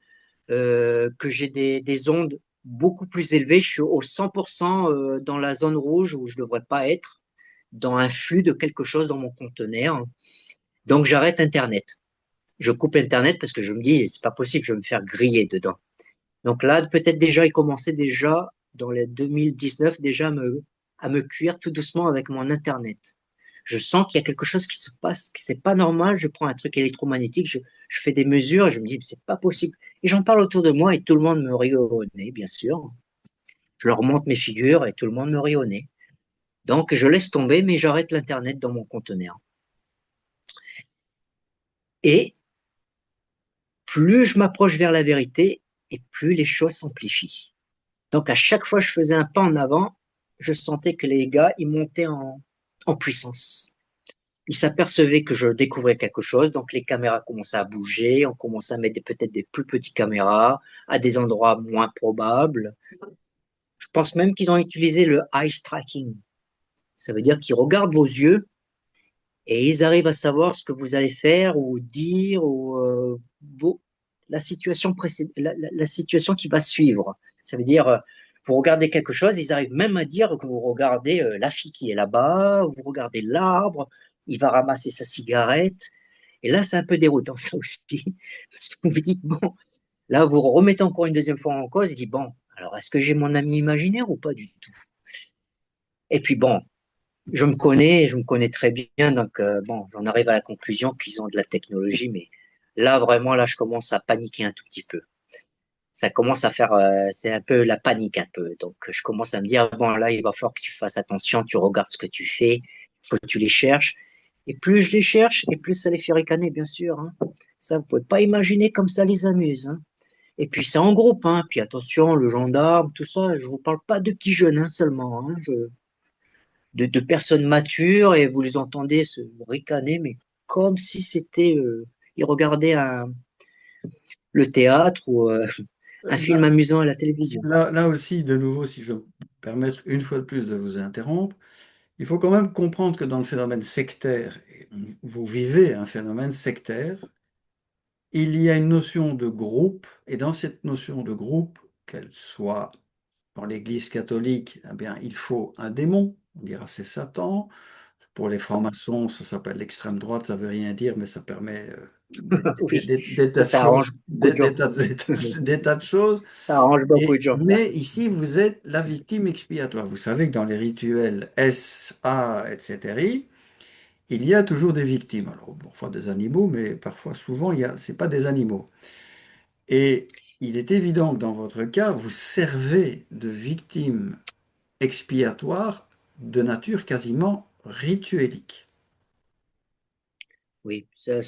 que j'ai des ondes beaucoup plus élevées. Je suis au 100% dans la zone rouge où je ne devrais pas être, dans un flux de quelque chose dans mon conteneur. Donc j'arrête Internet. Je coupe Internet parce que je me dis, c'est pas possible, je vais me faire griller dedans. Donc là, peut-être déjà, il commençait déjà, dans les 2019, déjà à me cuire tout doucement avec mon Internet. Je sens qu'il y a quelque chose qui se passe, que c'est pas normal. Je prends un truc électromagnétique, je fais des mesures et je me dis, mais c'est pas possible. Et j'en parle autour de moi et tout le monde me rit au nez, bien sûr. Je leur montre mes figures et tout le monde me rit au nez. Donc, je laisse tomber, mais j'arrête l'Internet dans mon conteneur. Et plus je m'approche vers la vérité, et plus les choses s'amplifient. Donc, à chaque fois que je faisais un pas en avant, je sentais que les gars, ils montaient en puissance. Ils s'apercevaient que je découvrais quelque chose, donc les caméras commençaient à bouger, on commençait à mettre peut-être des plus petites caméras à des endroits moins probables. Je pense même qu'ils ont utilisé le eye tracking. Ça veut dire qu'ils regardent vos yeux et ils arrivent à savoir ce que vous allez faire ou dire ou la situation la situation qui va suivre. Ça veut dire vous regardez quelque chose, ils arrivent même à dire que vous regardez la fille qui est là-bas, vous regardez l'arbre, il va ramasser sa cigarette. Et là, c'est un peu déroutant ça aussi, parce que vous vous dites bon, là vous remettez encore une deuxième fois en cause et dites bon, alors est-ce que j'ai mon ami imaginaire ou pas du tout? Et puis bon, je me connais très bien, donc bon, j'en arrive à la conclusion qu'ils ont de la technologie, mais là vraiment, là, je commence à paniquer un tout petit peu. Ça commence à faire, c'est un peu la panique un peu. Donc je commence à me dire bon là, il va falloir que tu fasses attention, tu regardes ce que tu fais, faut que tu les cherches. Et plus je les cherche, et plus ça les fait ricaner, bien sûr, hein. Ça, vous pouvez pas imaginer comme ça les amuse, hein. Et puis c'est en groupe, hein. Puis attention, le gendarme, tout ça, je vous parle pas de petits jeunes hein, seulement, hein. De personnes matures et vous les entendez se ricaner, mais comme si c'était, ils regardaient le théâtre ou un film Là, amusant à la télévision. là aussi, de nouveau, si je peux me permettre une fois de plus de vous interrompre, il faut quand même comprendre que dans le phénomène sectaire, et vous vivez un phénomène sectaire, il y a une notion de groupe, et dans cette notion de groupe, qu'elle soit dans l'Église catholique, eh bien, il faut un démon, on dira c'est Satan. Pour les francs-maçons, ça s'appelle l'extrême droite, ça veut rien dire, mais ça permet Oui, des tas de ça choses, arrange beaucoup de gens. des tas de choses. Ça arrange beaucoup de gens, ça. Mais ici, vous êtes la victime expiatoire. Vous savez que dans les rituels S, A, etc., il y a toujours des victimes. Alors, parfois des animaux, mais parfois, souvent, c'est pas des animaux. Et il est évident que dans votre cas, vous servez de victime expiatoire de nature quasiment rituelique. Oui, je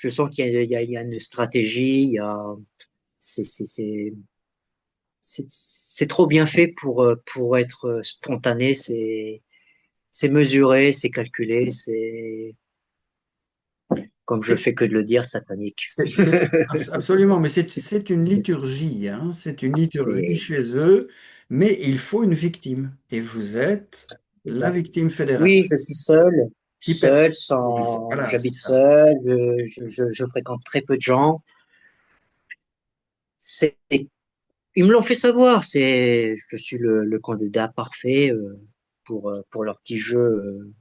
sens qu'il y a, il y a une stratégie, il y a, c'est, c'est, c'est, c'est trop bien fait pour être spontané, c'est mesuré, c'est calculé, c'est, comme je fais que de le dire, satanique. Absolument, mais c'est une liturgie, hein, c'est une liturgie C'est, chez eux, mais il faut une victime. Et vous êtes c'est la ça. victime Oui, fédératrice. je suis seul, Qui paie- seul, Oui, sans, voilà, c'est j'habite ça. seul, je fréquente très peu de gens. C'est, ils me l'ont fait savoir, je suis le candidat parfait pour leur petit jeu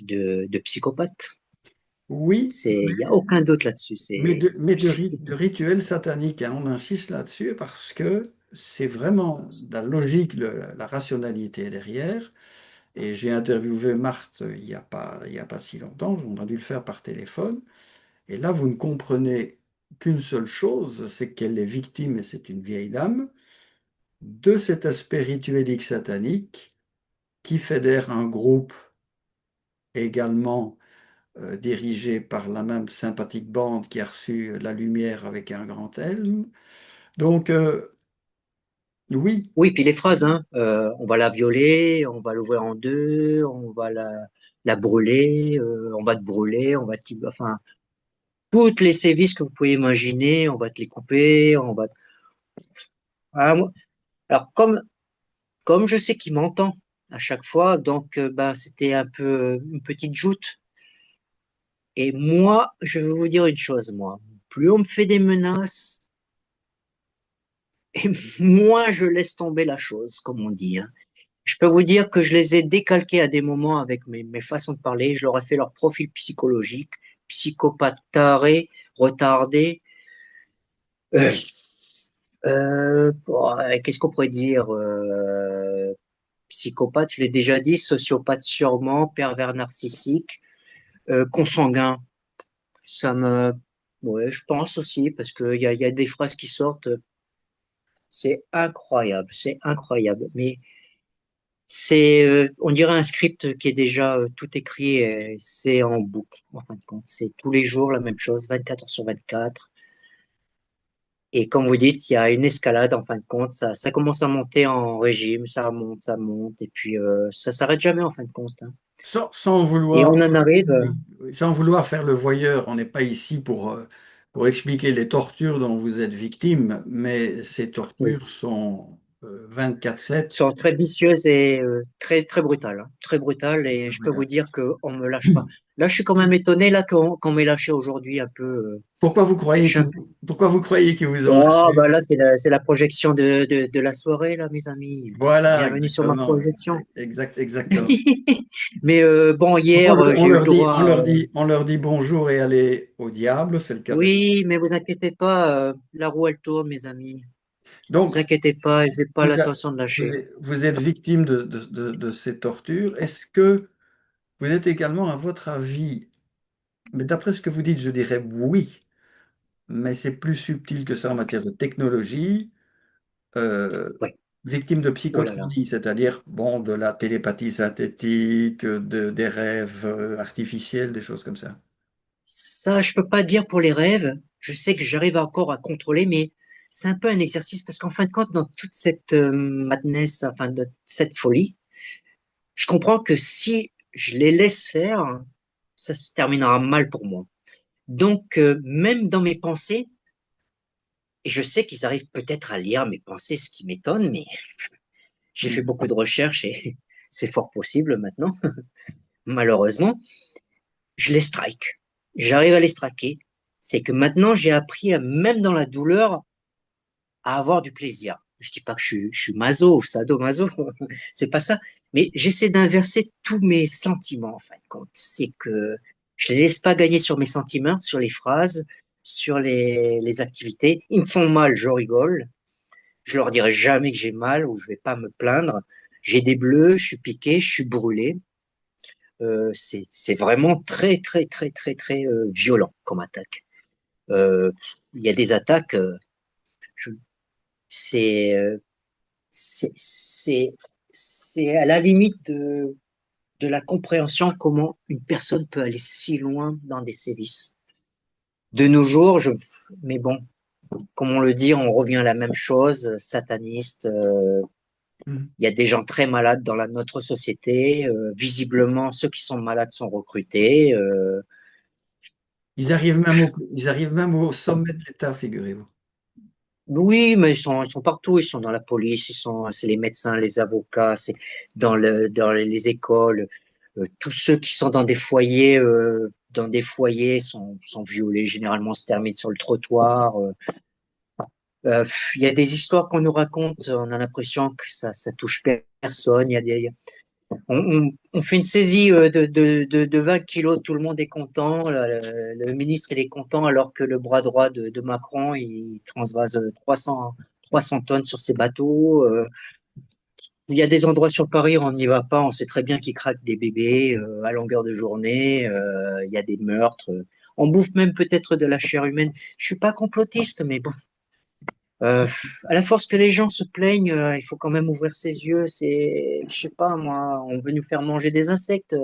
de psychopathe. Oui, Il y a aucun doute là-dessus. de rituel satanique, hein, on insiste là-dessus parce que c'est vraiment la logique, la rationalité derrière. Et j'ai interviewé Marthe il y a pas si longtemps, on a dû le faire par téléphone. Et là, vous ne comprenez qu'une seule chose, c'est qu'elle est victime, et c'est une vieille dame, de cet aspect rituelique satanique qui fédère un groupe également dirigé par la même sympathique bande qui a reçu la lumière avec un grand L. Donc, oui, Oui, puis les phrases, hein, on va la violer, on va l'ouvrir en deux, on va la brûler, on va te brûler, enfin, toutes les sévices que vous pouvez imaginer, on va te les couper, Ah, alors, comme je sais qu'il m'entend à chaque fois, donc, bah, c'était un peu une petite joute. Et moi, je vais vous dire une chose, moi. Plus on me fait des menaces, et moins je laisse tomber la chose, comme on dit, hein. Je peux vous dire que je les ai décalqués à des moments avec mes façons de parler. Je leur ai fait leur profil psychologique, psychopathe taré, retardé. Euh, qu'est-ce qu'on pourrait dire psychopathe, je l'ai déjà dit, sociopathe sûrement, pervers narcissique, consanguin. Ça me, ouais, je pense aussi parce il y a des phrases qui sortent. C'est incroyable, c'est incroyable. Mais on dirait un script qui est déjà tout écrit, et c'est en boucle, en fin de compte. C'est tous les jours la même chose, 24 heures sur 24. Et comme vous dites, il y a une escalade, en fin de compte. Ça commence à monter en régime, ça monte, et puis ça s'arrête jamais, en fin de compte, hein. sans Et on vouloir, en arrive, oui, oui, sans vouloir faire le voyeur, on n'est pas ici pour expliquer les tortures dont vous êtes victime, mais ces oui, tortures sont 24/7. sont très vicieuses et très, très brutales, hein. Très brutales, et je peux vous dire qu'on me lâche pas. Là, je suis quand même étonné là qu'on m'ait lâché aujourd'hui un peu. Pourquoi vous Je croyez suis un peu. pourquoi vous croyez qu'ils vous ont Oh, lâché? bah là, c'est la projection de la soirée, là, mes amis. Voilà, Bienvenue sur ma exactement. projection. Exactement. Mais bon, Donc, hier, j'ai eu le droit. on leur dit bonjour et allez au diable, c'est le cas de. Oui, mais vous inquiétez pas, la roue elle tourne, mes amis. Vous Donc, inquiétez pas, j'ai pas vous, a- l'intention de lâcher. vous êtes victime de ces tortures. Est-ce que vous êtes également, à votre avis, mais d'après ce que vous dites, je dirais oui, mais c'est plus subtil que ça en matière de technologie, euh, Ouais. victime de Oh là là. psychotronie, c'est-à-dire bon, de la télépathie synthétique, des rêves artificiels, des choses comme ça. Ça, je peux pas dire pour les rêves. je sais que j'arrive encore à contrôler, mais c'est un peu un exercice parce qu'en fin de compte, dans toute cette madness, enfin, de cette folie, je comprends que si je les laisse faire, ça se terminera mal pour moi. Donc, même dans mes pensées, et je sais qu'ils arrivent peut-être à lire mes pensées, ce qui m'étonne, mais j'ai fait Mm. beaucoup de recherches et c'est fort possible maintenant, malheureusement, je les strike. J'arrive à les striker. C'est que maintenant, j'ai appris, même dans la douleur, à avoir du plaisir. Je dis pas que je suis maso, sadomaso, c'est pas ça. Mais j'essaie d'inverser tous mes sentiments, en fin de compte. C'est que je les laisse pas gagner sur mes sentiments, sur les phrases, sur les activités. Ils me font mal, je rigole. Je leur dirai jamais que j'ai mal ou je vais pas me plaindre. J'ai des bleus, je suis piqué, je suis brûlé. C'est vraiment très, très, très, très, très violent comme attaque. Euh, il y a des attaques, je- c'est euh, c'est c'est c'est à la limite de la compréhension comment une personne peut aller si loin dans des sévices. De nos jours, mais bon, comme on le dit, on revient à la même chose, sataniste. Mm. Il y a des gens très malades dans notre société. Visiblement, ceux qui sont malades sont recrutés. Ils arrivent même au sommet de l'État, figurez-vous. Oui, mais ils sont partout. Ils sont dans la police, c'est les médecins, les avocats, c'est dans les écoles. Tous ceux qui sont dans des foyers sont violés. Généralement, se terminent sur le trottoir. Il y a des histoires qu'on nous raconte. On a l'impression que ça touche personne. On fait une saisie de 20 kilos. Tout le monde est content. Le ministre, il est content alors que le bras droit de Macron, il transvase 300 tonnes sur ses bateaux. Il y a des endroits sur Paris où on n'y va pas, on sait très bien qu'ils craquent des bébés à longueur de journée, il y a des meurtres. On bouffe même peut-être de la chair humaine. Je suis pas complotiste, mais bon, euh, à la force que les gens se plaignent, il faut quand même ouvrir ses yeux. Je sais pas, moi, on veut nous faire manger des insectes.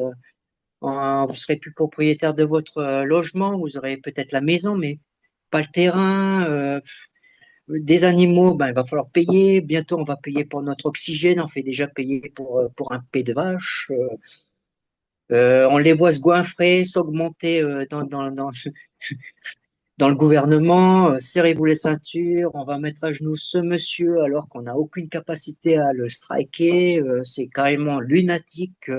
Vous serez plus propriétaire de votre logement, vous aurez peut-être la maison, mais pas le terrain. Des animaux, ben, il va falloir payer. Bientôt, on va payer pour notre oxygène. On fait déjà payer pour un pet de vache. On les voit se goinfrer, s'augmenter dans le gouvernement. Serrez-vous les ceintures. On va mettre à genoux ce monsieur alors qu'on n'a aucune capacité à le striker. C'est carrément lunatique,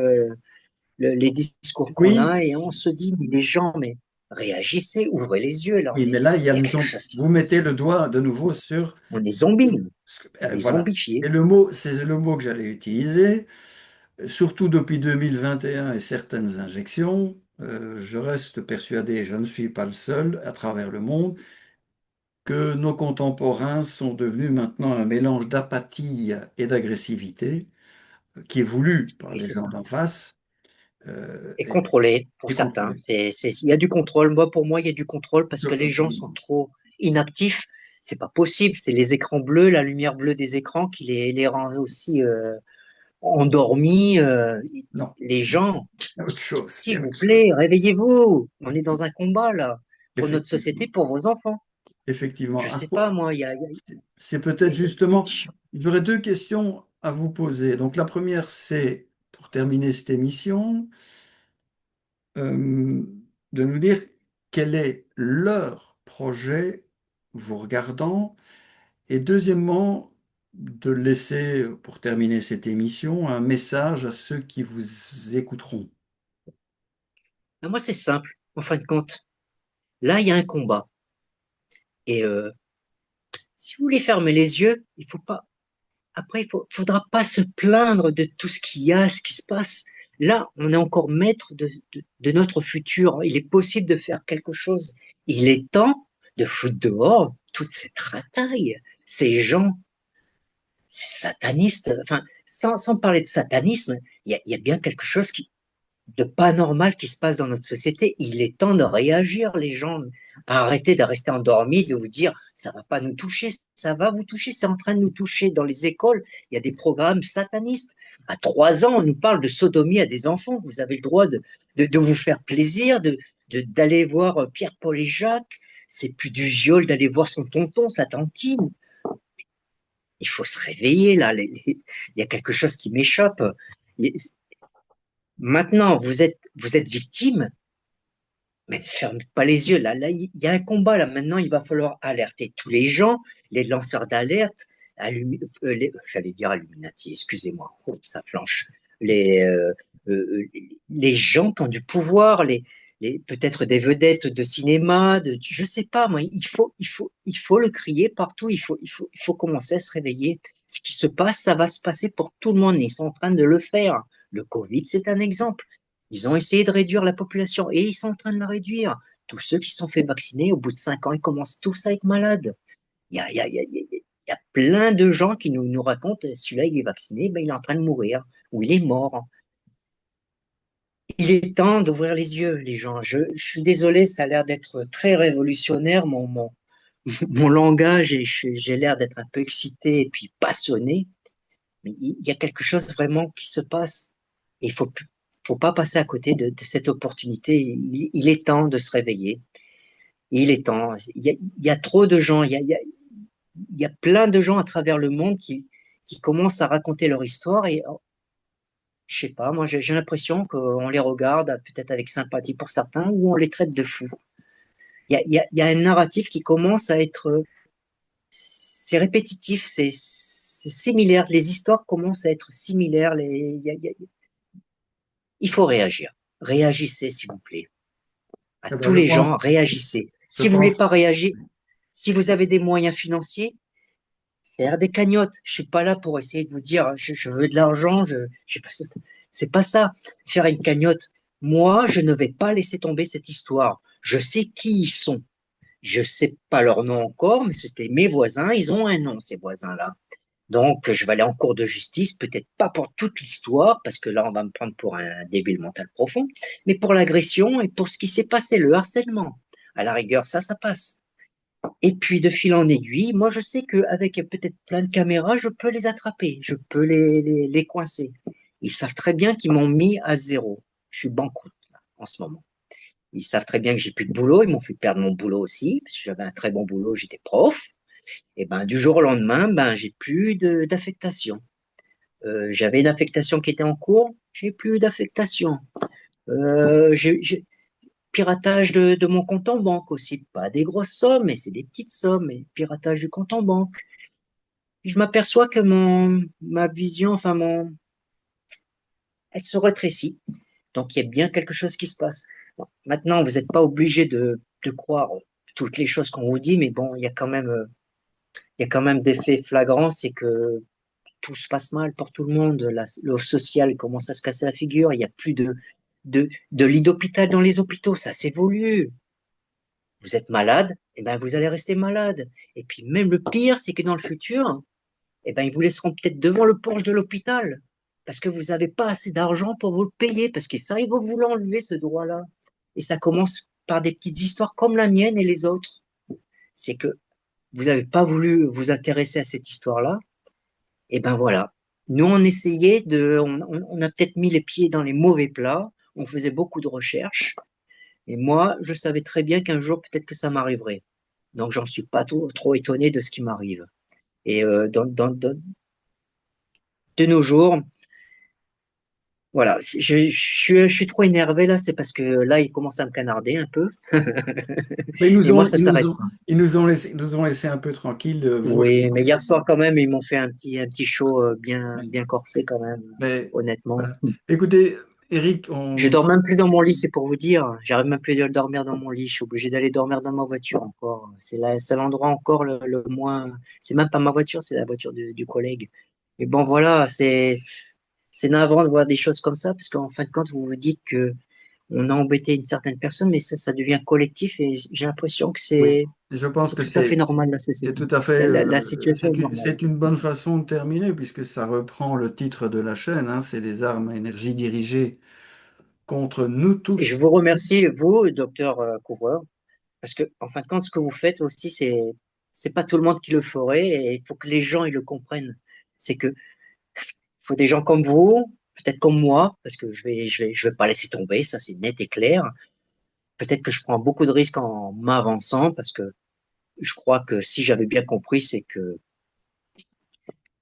les discours qu'on Oui, a. Et on se dit, mais les gens, mais réagissez, ouvrez les yeux. Là, oui, mais là, il y a quelque chose qui vous se passe. mettez le doigt de nouveau sur. On est zombies. On est Voilà. zombifiés. Et le mot, c'est le mot que j'allais utiliser, surtout depuis 2021 et certaines injections. Je reste persuadé, et je ne suis pas le seul à travers le monde, que nos contemporains sont devenus maintenant un mélange d'apathie et d'agressivité qui est voulu par Oui, les c'est gens ça. d'en face. Et contrôlé pour Et certains. contrôlé. Il y a du contrôle. Moi, pour moi, il y a du contrôle parce que les gens sont Absolument. trop inactifs. C'est pas possible. C'est les écrans bleus, la lumière bleue des écrans qui les rend aussi endormis. Non, Les gens, il y a autre chose. Il y s'il a vous autre chose. plaît, réveillez-vous. On est dans un combat là pour notre société, Effectivement. pour vos enfants. Effectivement. Je sais pas, moi, C'est peut-être justement, il j'aurais deux questions à vous poser. Donc la première, c'est, pour terminer cette émission, euh, de nous dire quel est leur projet vous regardant. Et deuxièmement, de laisser, pour terminer cette émission, un message à ceux qui vous écouteront. moi, c'est simple. En fin de compte, là, il y a un combat. Et si vous voulez fermer les yeux, il faut pas. Après, faudra pas se plaindre de tout ce qu'il y a, ce qui se passe. Là, on est encore maître de notre futur. Il est possible de faire quelque chose. Il est temps de foutre dehors toute cette racaille, ces gens, ces satanistes. Enfin, sans parler de satanisme, il y a bien quelque chose de pas normal qui se passe dans notre société. Il est temps de réagir, les gens. Arrêtez de rester endormis, de vous dire ça va pas nous toucher, ça va vous toucher, c'est en train de nous toucher. Dans les écoles, il y a des programmes satanistes. À 3 ans, on nous parle de sodomie à des enfants. Vous avez le droit de vous faire plaisir, d'aller voir Pierre, Paul et Jacques. C'est plus du viol d'aller voir son tonton, sa tantine. Il faut se réveiller là. Il y a quelque chose qui m'échappe. Maintenant, vous êtes victime, mais ne fermez pas les yeux. Là, il y a un combat. Là, maintenant, il va falloir alerter tous les gens, les lanceurs d'alerte, j'allais dire Illuminati, excusez-moi, oh, ça flanche. Les, euh, les gens qui ont du pouvoir, peut-être des vedettes de cinéma, je sais pas, moi, il faut le crier partout. Il faut commencer à se réveiller. Ce qui se passe, ça va se passer pour tout le monde. Ils sont en train de le faire. Le Covid, c'est un exemple. Ils ont essayé de réduire la population et ils sont en train de la réduire. Tous ceux qui sont fait vacciner, au bout de 5 ans, ils commencent tous à être malades. Il y a plein de gens qui nous racontent, celui-là, il est vacciné, ben, il est en train de mourir ou il est mort. Il est temps d'ouvrir les yeux, les gens. Je suis désolé, ça a l'air d'être très révolutionnaire, mon langage, et j'ai l'air d'être un peu excité et puis passionné. Mais il y a quelque chose vraiment qui se passe. Et il faut pas passer à côté de cette opportunité. Il est temps de se réveiller. Il est temps. Il y a trop de gens, il y a plein de gens à travers le monde qui commencent à raconter leur histoire et je sais pas, moi j'ai l'impression qu'on les regarde peut-être avec sympathie pour certains ou on les traite de fous. Il y a un narratif qui commence à être, c'est répétitif, c'est similaire, les histoires commencent à être similaires, il faut réagir. Réagissez, s'il vous plaît. À Eh ben, tous les gens, réagissez. je Si vous voulez pas pense, réagir, si vous avez des moyens financiers, faire des cagnottes. Je suis pas là pour essayer de vous dire je veux de l'argent, c'est pas ça. Faire une cagnotte. Moi, je ne vais pas laisser tomber cette histoire. Je sais qui ils sont. Je sais pas leur nom encore, mais c'était mes voisins. Ils ont un nom, ces voisins-là. Donc, je vais aller en cours de justice, peut-être pas pour toute l'histoire, parce que là, on va me prendre pour un débile mental profond, mais pour l'agression et pour ce qui s'est passé, le harcèlement. À la rigueur, ça passe. Et puis, de fil en aiguille, moi, je sais qu'avec peut-être plein de caméras, je peux les attraper, je peux les coincer. Ils savent très bien qu'ils m'ont mis à zéro. Je suis banqueroute là, en ce moment. Ils savent très bien que j'ai plus de boulot. Ils m'ont fait perdre mon boulot aussi, parce que j'avais un très bon boulot, j'étais prof. Et ben, du jour au lendemain, ben, j'ai plus d'affectation. J'avais une affectation qui était en cours, j'ai plus d'affectation. J'ai piratage de mon compte en banque aussi. Pas des grosses sommes, mais c'est des petites sommes. Mais piratage du compte en banque. Je m'aperçois que ma vision, enfin elle se rétrécit. Donc il y a bien quelque chose qui se passe. Bon, maintenant, vous n'êtes pas obligé de croire toutes les choses qu'on vous dit, mais bon, il y a quand même des faits flagrants, c'est que tout se passe mal pour tout le monde. Le social commence à se casser la figure. Il n'y a plus de lits d'hôpital dans les hôpitaux. Ça s'évolue. Vous êtes malade, et ben vous allez rester malade. Et puis même le pire, c'est que dans le futur, eh ben ils vous laisseront peut-être devant le porche de l'hôpital parce que vous n'avez pas assez d'argent pour vous le payer, parce que ça, ils vont vous l'enlever ce droit-là. Et ça commence par des petites histoires comme la mienne et les autres. C'est que vous n'avez pas voulu vous intéresser à cette histoire-là. Et ben voilà. Nous, on a peut-être mis les pieds dans les mauvais plats. On faisait beaucoup de recherches. Et moi, je savais très bien qu'un jour, peut-être que ça m'arriverait. Donc, j'en suis pas trop étonné de ce qui m'arrive. Et de nos jours, voilà, je suis trop énervé là, c'est parce que là, il commence à me canarder un peu. mais Et moi, ça s'arrête pas. nous ont laissé un peu tranquilles, vous et Oui, moi. mais hier soir, quand même, ils m'ont fait un petit show bien, bien corsé, quand même, Mais honnêtement. voilà. Écoutez, Eric, Je dors même plus dans mon lit, c'est pour vous dire. J'arrive même plus à dormir dans mon lit. Je suis obligé d'aller dormir dans ma voiture encore. C'est l'endroit encore le moins. C'est même pas ma voiture, c'est la voiture du collègue. Mais bon, voilà, c'est navrant de voir des choses comme ça, parce qu'en fin de compte, vous vous dites que on a embêté une certaine personne, mais ça devient collectif et j'ai l'impression que oui, c'est je pense c'est que tout à fait normal la c'est société. tout à fait, La situation est normale. c'est une bonne façon de terminer puisque ça reprend le titre de la chaîne, hein, c'est des armes à énergie dirigées contre nous Et je tous. vous remercie, vous, docteur Couvreur, parce que en fin de compte, ce que vous faites aussi, c'est pas tout le monde qui le ferait et il faut que les gens ils le comprennent. C'est que faut des gens comme vous, peut-être comme moi, parce que je vais pas laisser tomber, ça c'est net et clair. Peut-être que je prends beaucoup de risques en m'avançant parce que je crois que si j'avais bien compris, c'est que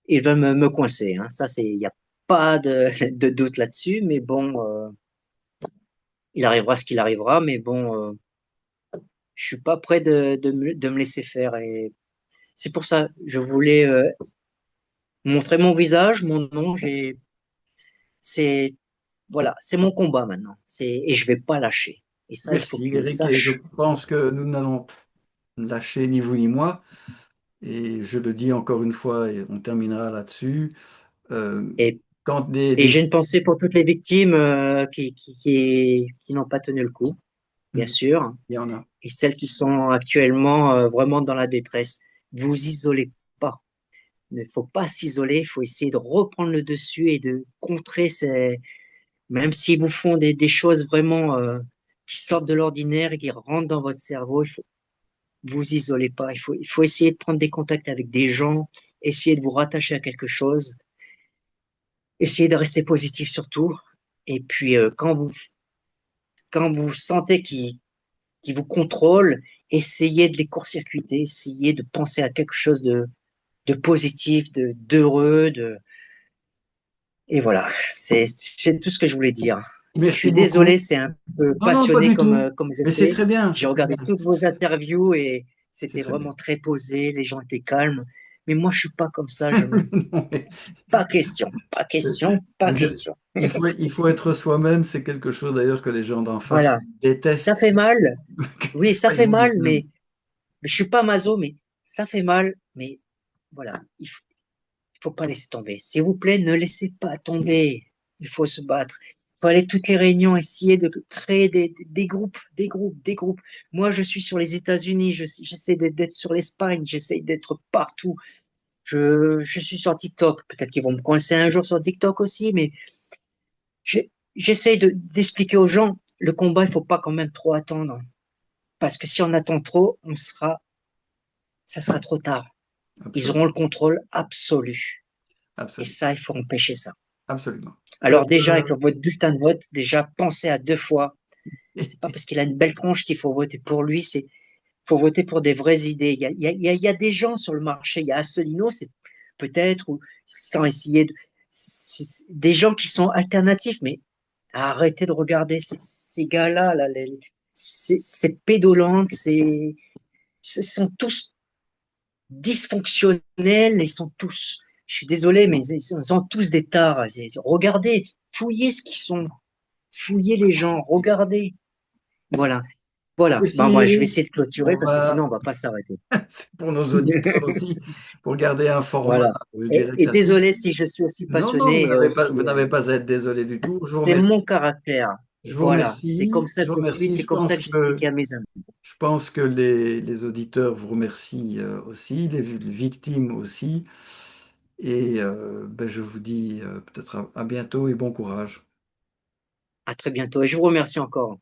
ils veulent me coincer. Hein. Ça, il n'y a pas de, de doute là-dessus. Mais bon, il arrivera ce qu'il arrivera. Mais bon, je suis pas prêt de me laisser faire. Et c'est pour ça, je voulais montrer mon visage, mon nom. C'est, voilà, c'est mon combat maintenant. Et je vais pas lâcher. Et ça, il faut Merci qu'ils le Eric, et je sachent. pense que nous n'allons lâcher ni vous ni moi. Et je le dis encore une fois, et on terminera là-dessus. euh, Et, quand et j'ai une pensée pour toutes les victimes qui n'ont pas tenu le coup, bien il sûr, y en a. et celles qui sont actuellement vraiment dans la détresse. Vous isolez pas. Il ne faut pas s'isoler. Il faut essayer de reprendre le dessus et de contrer ces, même s'ils vous font des choses vraiment qui sortent de l'ordinaire et qui rentrent dans votre cerveau, il faut vous isolez pas. Il faut essayer de prendre des contacts avec des gens, essayer de vous rattacher à quelque chose, essayer de rester positif surtout. Et puis quand vous sentez qu'ils vous contrôlent, essayez de les court-circuiter, essayez de penser à quelque chose de positif, d'heureux, et voilà. C'est tout ce que je voulais dire. Je Merci suis désolé, beaucoup. c'est un peu Non, non, pas passionné du tout. comme Mais c'est j'étais. très bien, J'ai c'est très regardé bien. toutes vos interviews et C'est c'était très bien. vraiment très posé, les gens étaient calmes. Mais moi, je suis pas comme ça. Non, mais Pas question, pas question, pas vous êtes- question. il faut être soi-même. C'est quelque chose d'ailleurs que les gens d'en face Voilà. Ça détestent. fait mal. Que Oui, ça fait soyons mal, nous-mêmes. mais je suis pas maso, mais ça fait mal. Mais voilà, il faut pas laisser tomber. S'il vous plaît, ne laissez pas tomber. Il faut se battre. Il faut aller à toutes les réunions, essayer de créer des groupes, des groupes, des groupes. Moi, je suis sur les États-Unis, j'essaie d'être sur l'Espagne, j'essaie d'être partout. Je suis sur TikTok. Peut-être qu'ils vont me coincer un jour sur TikTok aussi, mais j'essaie d'expliquer aux gens, le combat, il faut pas quand même trop attendre. Parce que si on attend trop, ça sera trop tard. Ils auront Absolument. le contrôle absolu. Et Absolument. ça, il faut empêcher ça. Absolument. Alors déjà, avec votre bulletin de vote, déjà pensez à deux fois. C'est pas parce qu'il a une belle tronche qu'il faut voter pour lui, c'est faut voter pour des vraies idées. Il y a des gens sur le marché, il y a Asselineau, c'est peut-être, ou sans essayer de... des gens qui sont alternatifs, mais arrêtez de regarder ces gars-là, là, ces pédolantes, ce sont tous dysfonctionnels, ils sont tous, je suis désolé, mais ils ont tous des tares. Regardez, fouillez ce qu'ils sont, fouillez les gens, regardez. Voilà, voilà. Merci Ben, moi, je vais Eric. essayer de clôturer On parce que sinon, va, on va pas s'arrêter. c'est pour nos auditeurs aussi, pour garder un format, Voilà. je dirais, Et classique. désolé si je suis aussi Non, non, passionné et vous aussi. n'avez pas à être désolé du tout. Je vous C'est mon remercie. caractère. Je vous Voilà. C'est comme remercie. ça Je que vous je suis. remercie. C'est comme ça que j'explique à mes amis. Je pense que les auditeurs vous remercient aussi, les victimes aussi. Et ben, je vous dis peut-être à bientôt et bon courage. À très bientôt. Et je vous remercie encore.